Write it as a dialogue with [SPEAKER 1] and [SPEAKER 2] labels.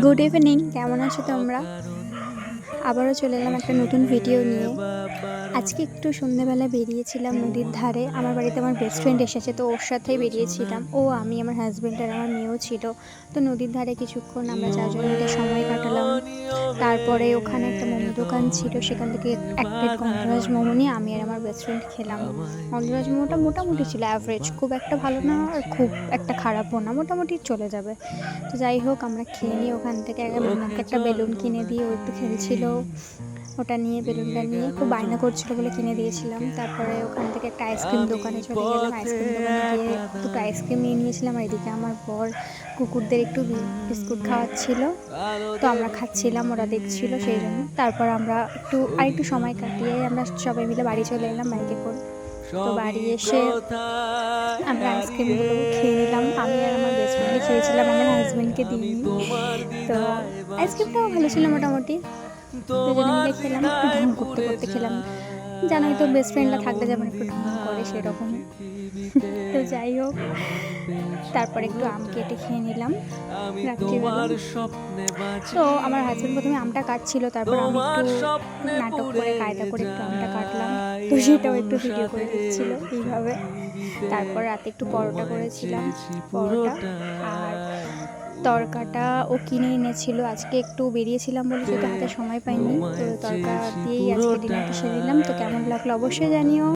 [SPEAKER 1] Good evening, কেমন আছো তোমরা? আবারও চলে এলাম একটা নতুন ভিডিও নিয়ে। আজকে একটু সন্ধ্যেবেলা বেরিয়েছিলাম নদীর ধারে। আমার বাড়িতে আমার বেস্ট ফ্রেন্ড এসেছে, তো ওর সাথেই বেরিয়েছিলাম। ও, আমি, আমার হাজব্যান্ড আর আমার মেয়েও ছিল। তো নদীর ধারে কিছুক্ষণ আমরা চারজন মিলে সময় কাটালাম। তারপরে ওখানে একটা মোমো দোকান ছিল, সেখান থেকে এক প্লেট গন্ধরাজ মোমো নিয়ে আমি আর আমার বেস্ট ফ্রেন্ড খেলাম। গন্ধরাজ মোমোটা মোটামুটি ছিল অ্যাভারেজ, খুব একটা ভালো না আর খুব একটা খারাপও না, মোটামুটি চলে যাবে। তো যাই হোক, আমরা খেয়ে নিয়ে ওখান থেকে আমাকে একটা বেলুন কিনে দিয়ে ও একটু খেলছিল। ওটা নিয়ে, বেলুনটা নিয়ে খুব বায়না করছিল বলে কিনে দিয়েছিলাম। তারপরে ওখান থেকে একটা আইসক্রিম দোকানে চলে গেলাম। আইসক্রিম দোকানে গিয়ে দুটো আইসক্রিম নিয়ে নিয়েছিলাম। আর এদিকে আমার বর কুকুরদের একটু বিস্কুট খাওয়াচ্ছিল। তো আমরা খাচ্ছিলাম, ওরা দেখছিল সেই জন্য। তারপর আমরা আরেকটু সময় কাটিয়ে আমরা সবাই মিলে বাড়ি চলে এলাম বাইকে করে। তো বাড়ি এসে আমরা আইসক্রিমগুলো খেয়ে নিলাম। আমি আর আমার বেস্ট ফ্রেন্ডই খেয়েছিলাম, আমার হাজব্যান্ডকে দিইনি। তো আইসক্রিমটাও ভালো ছিল মোটামুটি। দুজনে মিলে খেলাম, একটু ঢং করতে করতে খেলাম। জানোই তো, বেস্ট ফ্রেন্ডরা থাকলে যেমন একটু ঢং করে সেরকম। তো যাই হোক, তারপর একটু আম কেটে খেয়ে নিলাম রাত্রিবেলা। তো আমার হাজব্যান্ড প্রথমে আমটা কাটছিল, তারপর আমি একটু নাটক করে কায়দা করে একটু আমটা কাটলাম। তো সেটাও একটু ভিডিও করে দিচ্ছিল এইভাবে। তারপর রাতে একটু পরোটা করেছিলাম, পরোটা আর তরকাটা ও কিনে এনেছিল। আজকে একটু বেরিয়েছিলাম বলে সেটা হাতে সময় পাইনি, তো তরকা দিয়েই আজকে ডিনারটা সেরে নিলাম। তো কেমন লাগলো অবশ্যই জানিও।